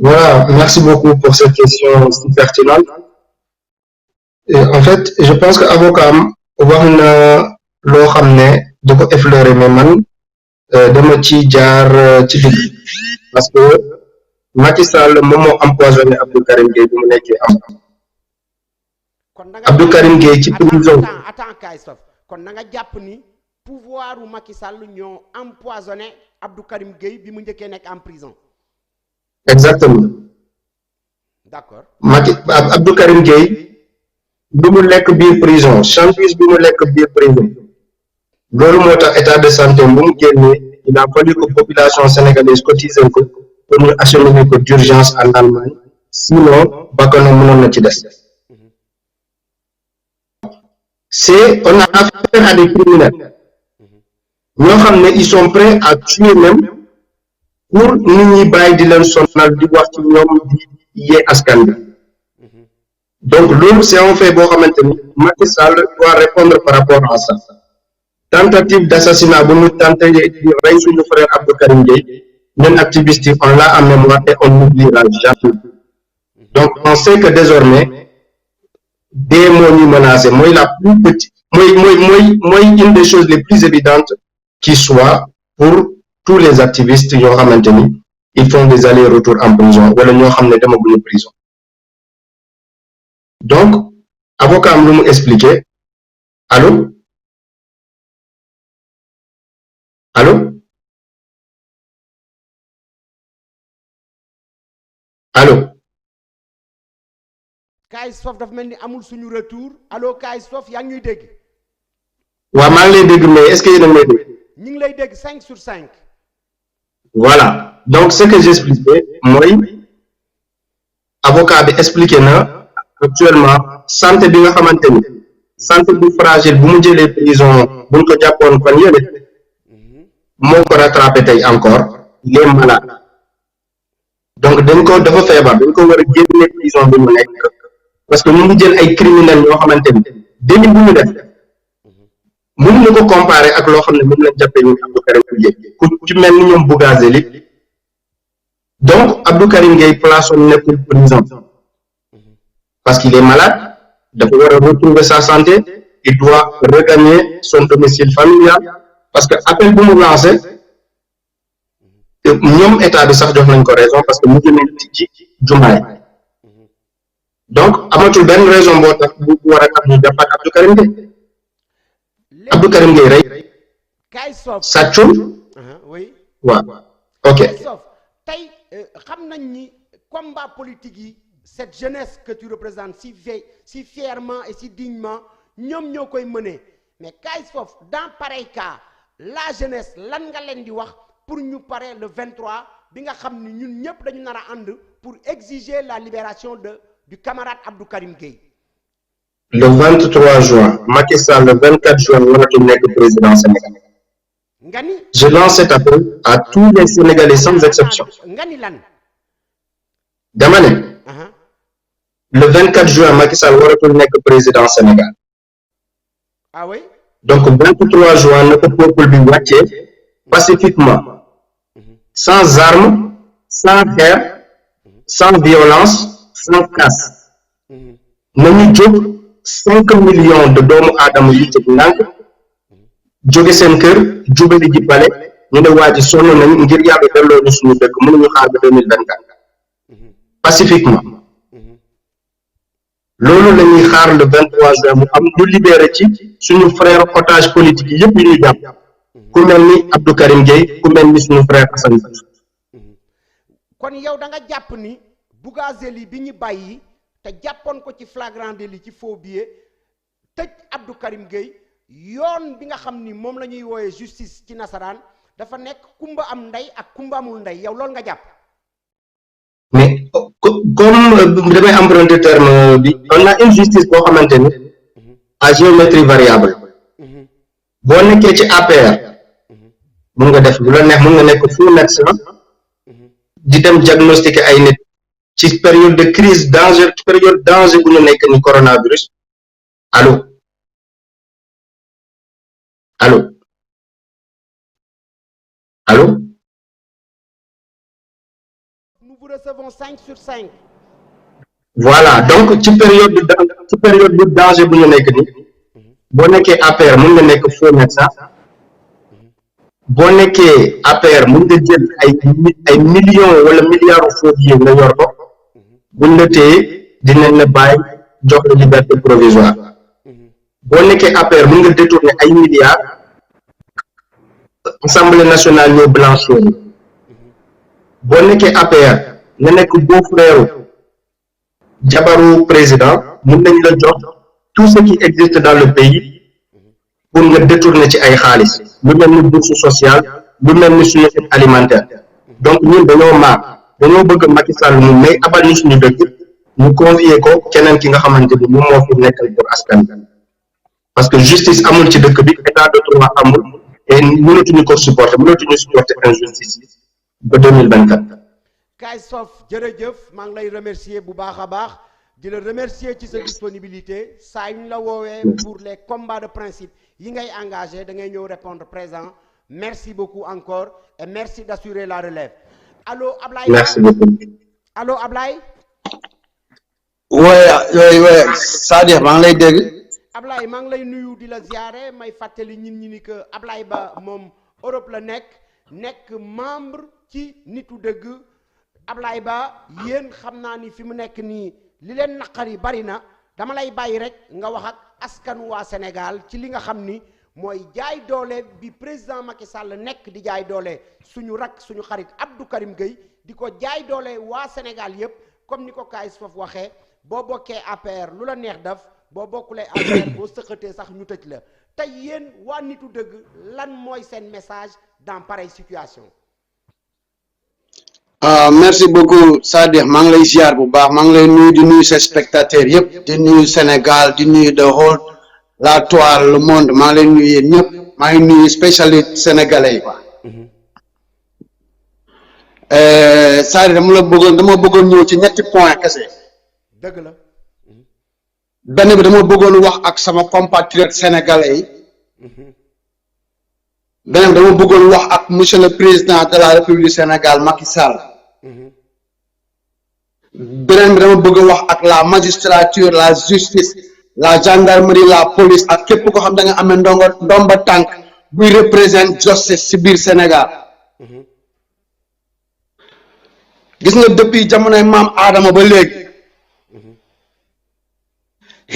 Voilà, merci beaucoup pour cette question si pertinente. Et en fait, je pense que avocat am wax na loo xam ne da ko effleurer mais man dama ci jaar ci digg parce que Macky Sall moom moo empoisonné Abdou Karim Gueye bi mu nekkee am kon da nga Abdou jàpp Karim ni Gueye ci prison attends kaay sof kon da nga jàpp ni pouvoir u Macky Sall ñoo empoisonné Abdou Karim Gueye bi mu njëkkee nekk en prison. exactement D'accord. Abdou Karim Gueye bi mu lekk biir prison sandwich bi mu lekk biir prison loolu moo tax état de santé bu mu génnee il a fallu que population sénégalaise cotiser ko pour ñu acheminer ko d'urgence en Allemagne sinon bakkanam mënoon na ci des c'est on a affaire à des criminels ñoo xam ne ils sont prêts à tuer même pour nit ñi bàyyi di leen sonal di wax ci ñoom di yee askan bi donc loolu c'est un fait boo xamante ni Macky Sall doit répondre par rapport à ça tentative d'assassinat bu ñu tenté di rey suñu frère Abdou Karim Gueye ñun activistes yi on l'a en mémoire et on n'oubliera jamais donc on sait que désormais dee moo ñu menacé mooy la plus petite mooy une des choses les plus évidentes qui soit pour tous les activistes yoo xamante ni ils font des allers-retours en prison wala ñoo xam ne demaguñu prison donc avocat am lu mu expliqué allô allô allô kaay sof dafa mel ni amul suñu retour allo kaay sof yaa ngi ñuy dégg. waaw maa ngi lay dégg mais est-ce que yéen a ngi may dégg ñu ngi lay dégg 5 sur 5. voilà donc ce que j'expliquais mooy avocat bi expliqué na actuellement santé bi nga xamante ni santé bu fragile bu mu jëlee prison buñ ko jàppoon fan yële moo ko rattrapé tey encore il est malade donc dañ ko dafa feebar dañ ko war a génne prison bi mu nekk parce que ñu ngi jël ay criminels yoo xamante ni délit bu ñu def mënuñu ko comparer ak loo xam ne moom lañ jàppee ñu Abdou Karim Gueye ku ci mel ni ñoom Bougazelli donc Abdou Karim Gueye place am nekkul prison parce qu'il est malade dafa war a retrouver sa santé il doit regagner son domicile familial parce que appel bu mu lancé ñoom état bi sax jox nañ ko raison parce que mu ngi leen ci jumaay donc amatul benn raison boo tax bu war a tax ñu jàppaat Abdou Karim Gueye Abdou Karim Gueye rey kaay sof sàccul oui. waaw ok kaay sof tey xam nañ ni combat politique yi cette jeunesse que tu représentes si fièrement et si dignement ñoom ñoo koy mënee mais kaay sof dans pareil cas la jeunesse lan nga leen di wax pour ñu pare le 23 bi nga xam ni ñun ñëpp dañu nar a ànd pour exiger la libération du camarade Abdou Karim Gueye. le 23 juin Macky Sall le 24 juin waratul nekk président Sénégal nga ni je lance cet appel à tous les Sénégalais sans exception nga ni lan. dama ne le 24 juin Macky Sall waratul nekk président Sénégal ah oui. donc 23 juin na ko peuple bi wàccee pacifiquement sans armes sans xeex sans violence sans casse nañu jóg 5 millions de doomu aadama yu jóg ndànk jóge seen kër jubali ji pale ñu ne waa ji sonn nañ ngir yàlla delloo ñu suñu dëkk mënuñu xaar ba 2024 pacifiquement loolu la ñuy xaar le 23 juin mu am ñu libéré ci suñu frère otage politique yi yëpp yu ñu jàpp ku mel ni Abdou Karim Gueye ku mel ni suñu frère Assane Diouf kon yow da nga jàpp ni Bougazelli bi ñu bàyyi te jàppoon ko ci flagrant délit ci faux billet tëj Abdou Karim Gueye yoon bi nga xam ni moom la ñuy wooyee justice ci nasaraan dafa nekk kumba am ndey ak kumba amul ndey yow loolu nga jàpp. mais comme damay emprunter terme bi on a une justice boo xamante ni à géométrie variable boo nekkee ci APR mun nga def lu la neex mun nga nekk fu médecin di dem diagnostiquer ay nit ci période de crise danger période danger bu ñu nekk ni coronavirus allo allo allo vous recevons 5 sur 5. voilà donc ci période de danger bu ñu nekk ni boo nekkee APR mën nga nekk faux médecin boo nekkee APR mën nga jël ay millions wala milliards faux billets nga yor ko buñ la téye dinañ la bàyyi jox la liberté provisoire boo nekkee APR mën nga détourner ay milliards Assemblée nationale ñoo blanchir boo nekkee APR nga nekk beau frère jabaru président mën nañ la jox tout ce qui existe dans le pays pour nga détourner ci ay xaalis lu mel ni bourse sociale lu mel ni suñu aide alimentaire donc ñun dañoo bëgg Macky Sall mu may abal ñu suñu dëkk ñu convier ko keneen ki nga xamante ni moom moo fi nekkal pour askan parce que justice amul ci dëkk bi état de droit amul et mënatuñu ko supporter injustice ba 2024. Kayz-Fof jërëjëf maa ngi lay remercier bu baax a baax di la remercier ci sa disponibilité saa yu ñu la woowee pour les combats de principe yi ngay engagé da ngay ñëw répondre présent merci beaucoup encore et merci d'assurer la relève. Allô Ablaye. Merci beaucoup. Allô Ablaye. ouais c'est-à-dire maa ngi lay dégg. Ablaye maa ngi lay nuyu di la ziare may fàttali ñin ni que Ablaye Ba moom Europe la nekk membre ci nitu dëgg Ablaye Ba yéen xam naa ni fi mu nekk nii li leen naqari bari na dama lay bàyyi rek nga wax ak askan waa Sénégal ci li nga xam ni mooy jaay doole bi président Macky Sall nekk di jaay doole suñu rak suñu xarit Abdou Karim Gueye di ko jaay doole waa Sénégal yépp comme ni ko Kayz-Fof waxee boo bokkee APR lu la neex def boo bokkulee APR boo sëqatee sax ñu tëj la tey yéen waa nitu dëgg lan mooy seen message dans pareille situation. Merci beaucoup Sadikh maa ngi lay ziar bu baax maa ngi lay nuyu di nuyu ses spectateurs yëpp di nuyu Sénégal di nuyu the whole la toile le monde maa ngi lay nuyu yéen ñëpp maa ngi nuyu spécialiste sénégalais yi quoi. Sadikh dama bëggoon ñëw ci ñetti point kese. dëgg la. benn bi dama bëggoon wax ak sama compatriote sénégalais yi. beneen bi dama bëggoon wax ak monsieur le président de la République du Sénégal Macky Sall. beneen bi dama bëgg a wax ak la magistrature la justice la gendarmerie la police ak képp ko xam da nga amee ndomba tànk buy représente justice ci biir Sénégal. gis nga depuis jamonoy maam Adama ba léegi.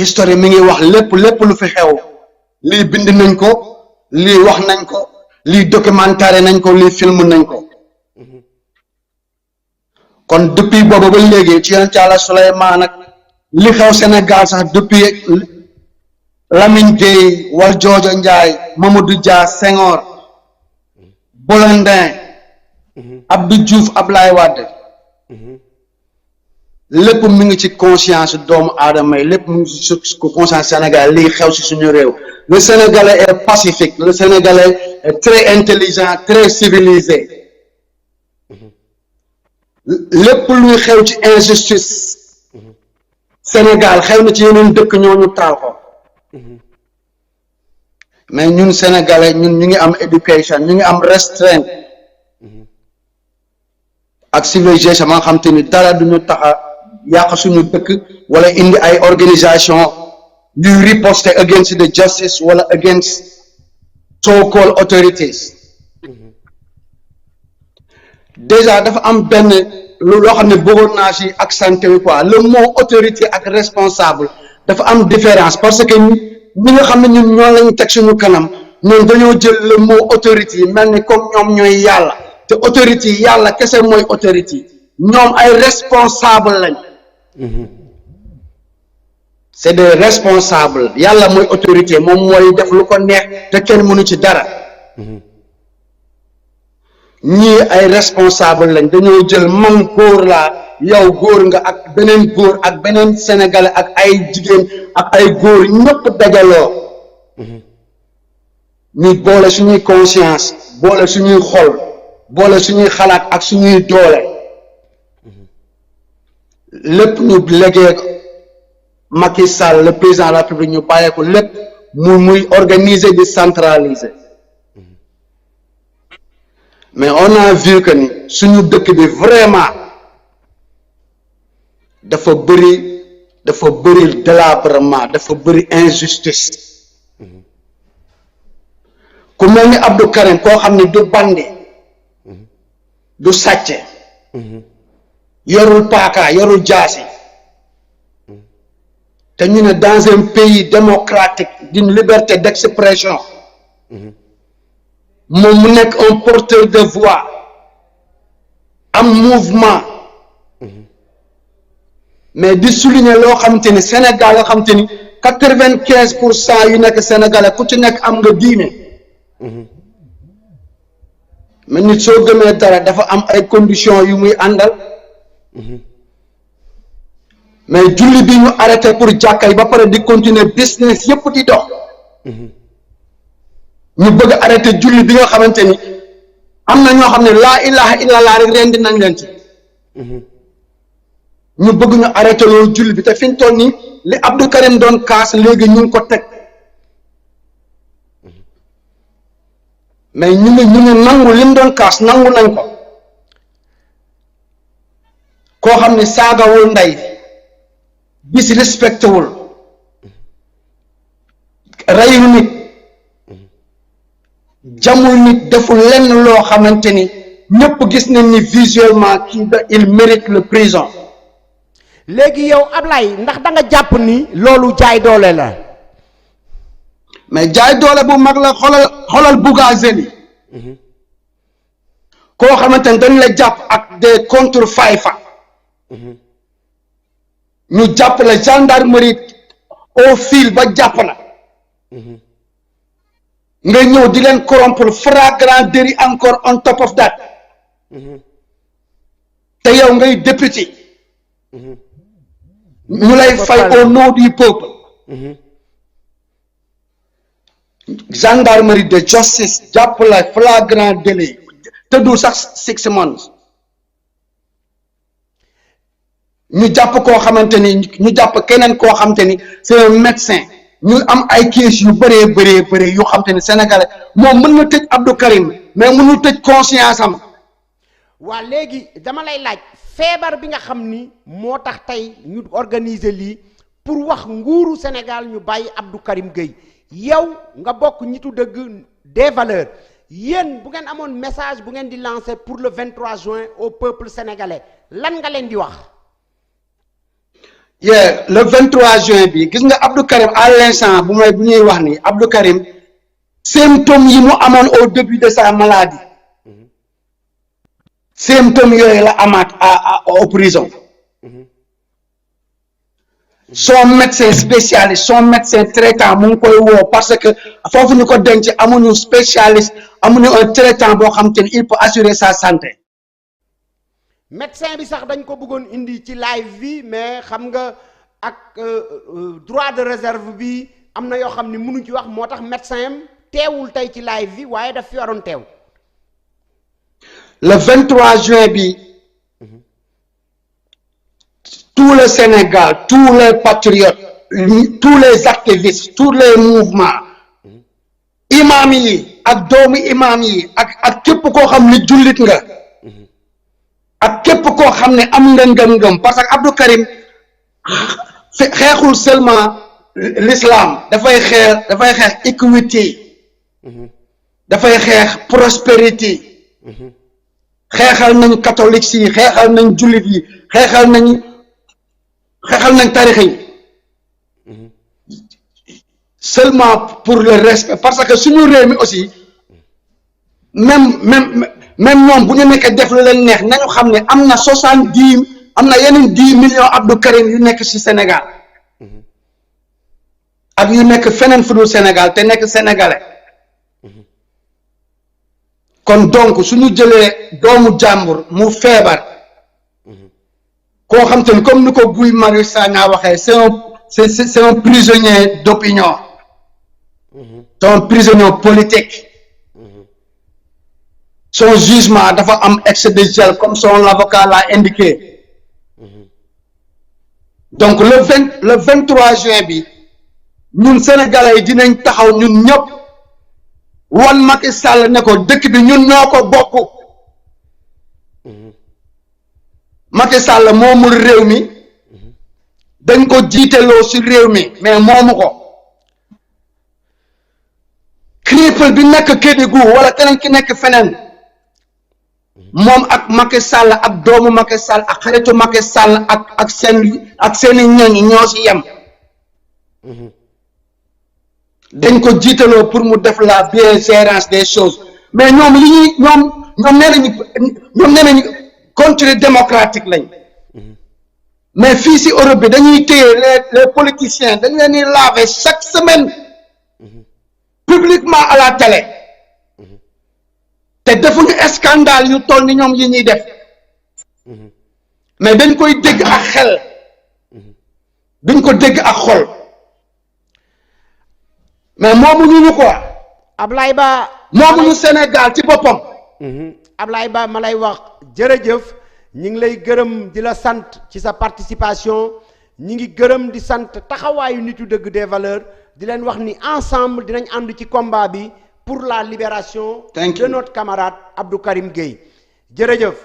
history mi ngi wax lépp lu fi xew lii bind nañ ko lii wax nañ ko lii documentaire nañ ko lii film nañ ko kon depuis booba ba léegi ci yonent Yàlla Souleymane ak li xew Sénégal sax depuis Lamine Gueye Valdiodio Ndiaye Mamadou Dia Senghor Blondin Abdou Diouf Ablaye Wade lépp mi ngi ci conscience doomu aadama yi lépp mu ngi ci conscience Sénégal lii xew ci suñu réew le Sénégalais est pacifique le Sénégalais est très intelligent très civilisé lépp luy xew ci injustice Sénégal xew na ci yeneen dëkk ñooñu taal ko mais ñun Sénégalais ñun ñu ngi am éducation ñu ngi am restreint ak civilisation ma nga xam te ni dara duñu taxa yàq suñu dëkk wala indi ay organisation yuy riposter against the justice wala against so-called authorities déjà dafa am benn loo xam ne bëggoon naa ci accentuer wi quoi le mot autorité ak responsable dafa am différence parce que ñi nga xam ne ñun ñoo lañu teg suñu kanam ñoom dañoo jël le mot autorité yi mel ni comme ñoom ñooy yàlla te autorité yi yàlla kese mooy autorité ñoom ay responsable lañ c'est des responsables yàlla mooy autorité moom mooy def lu ko neex te kenn mënu ci dara ñii ay responsable lañ dañoo jël man góor laa yow góor nga ak beneen góor ak beneen sénégalais ak ay jigéen ak ay góor ñëpp dajaloo ñu boole suñuy conscience boole suñuy xol boole suñuy xalaat ak suñuy doole lépp ñu légué Macky Sall le président de la République ñu bàyyee ko lépp muy organiser di centraliser mais on a vu que ni suñu dëkk bi vraiment dafa bëri délabrement, dafa bëri injustice. ku mel ni Abdou Karim koo xam ne du bandi du sàcce yorul paaka yorul jaasi te ñu ne dans un pays démocratique d'une liberté d'expression moom mu nekk un porteur de voix am mouvement mais di souligner loo xamante ni Sénégal nga xamante ni 95% yu nekk sénégalais ku ci nekk am nga diine mais nit soo gëmee dara dafa am ay conditions yu muy àndal mais julli bi ñu arrêté pour jàkka yi ba pare di continuer business yëpp di dox ñu bëgg arrêté julli bi nga xamante ni am na ñoo xam ne laa ilaha illallah rek rendi nañ leen ci ñu bëgg ñu arrêté loolu julli bi te fi ñu toll nii li Abdou Karim doon kaas léegi ñu ngi ko teg mais ñu ngi nangu li mu doon kaas nangu nañ ko koo xam ne saagawul ndey disrespecté wul reyul nit jamul nit deful lenn loo xamante ni ñëpp gis nañ ni visuellement kii da il mérite le prison. léegi yow Ablaye ndax da nga jàpp ni loolu jaay doole la. mais jaay doole bu mag la xoolal Bougazelli koo xamante ni dañ la jàpp ak des contre-faifa ñu jàpp la gendarmerie au fil ba jàpp la nga ñëw di leen corrompre flagrant délit encore on top of that te yow ngay député ñu lay fay au nom du peuple gendarmerie de justice jàpp la flagrant délit te du sax 6 months ñu jàpp koo xamante ni ñu jàpp keneen koo xamante ni c'est un médecin ñu am ay kees yu bëree yu xamante ni sénégalais moom mën na tëj Abdou Karim mais mënul tëj conscience am. waa léegi dama lay laaj feebar bi nga xam ni moo tax tey ñu organiser lii pour wax nguuru Sénégal ñu bàyyi Abdou Karim Gueye yow nga bokk ñitu dëgg des valeurs yéen bu ngeen amoon message bu ngeen di lancer pour le 23 juin au peuple sénégalais lan nga leen di wax. le 23 juin bi gis nga Abdou Karim à l'instant bu ñuy wax ni Abdou Karim symptômes yi mu amoon au début de sa maladie symptômes yooyu la amaat au prison son médecin spécialiste son médecin traitant mu ngi koy woo parce que foofu ñu ko denc amuñu spécialiste amuñu un traitant boo xam te ni il peut assurer sa santé. médecin bi sax dañ ko bëggoon indi ci live bi mais xam nga ak droit de réserve bi am na yoo xam ni mënuñ ci wax moo tax médecin am teewul tey ci live bi waaye daf fi waroon teew. le 23 juin bi tout le Sénégal tous les patriotes tous les activistes tous les mouvements imam yi ak doomu imam yi ak képp koo xam ni jullit nga. ak képp koo xam ne am nga ngëm-ngëm parce que Abdou Karim xeexul seulement l'islam dafay xeex équité dafay xeex prospérité xeexal nañ catholique yi xeexal nañ jullit yi xeexal nañ tarix yi seulement pour le respect parce que suñu réew mi aussi même ñoom bu ñu nekkee def lu leen neex nañu xam ne am na 70 am na yeneen 10 millions Abdou Karim yu nekk ci Sénégal ak yu nekk feneen fu dul Sénégal te nekk sénégalais kon donc suñu jëlee doomu jàmbur mu feebar koo xam te ni comme ni ko Guy Marius Sagna waxee c'est un prisonnier d'opinion c'est un prisonnier politique. Son jugement dafa am excès de gel comme son avocat l'a indiqué donc le 23 juin bi ñun sénégalais yi dinañ taxaw ñun ñëpp wan Macky Sall ne ko dëkk bi ñun ñoo ko bokk Macky Sall moomul réew mi dañ ko jiiteloo ci réew mi mais moomu ko cripple bi nekk Kédougou wala keneen ki nekk feneen moom ak Macky Sall ak doomu Macky Sall ak xaritu Macky Sall ak seeni ñoñ ñoo ci yem dañ ko jiitaloo pour mu def la biengérance des choses mais ñoom li ñuy ñoom nee nañu contre démocratique lañ mais fii ci Europe bi dañuy téye les politiciens dañ leen di laver chaque semaine publiquement à la télé te defuñu scandale yu toll ni ñoom yi ñuy def mais dañ koy dégg ak xel duñ ko dégg ak xol mais moomuñu ñu quoi Ablaye Ba moomuñu Sénégal ci boppam Ablaye Ba ma lay wax jërëjëf ñi ngi lay gërëm di la sant ci sa participation ñi ngi gërëm di sant taxawaayu nitu dëgg des valeurs di leen wax ni ensemble dinañ ànd ci combat bi pour la libération de notre camarade Abdou Karim Gueye jërëjëf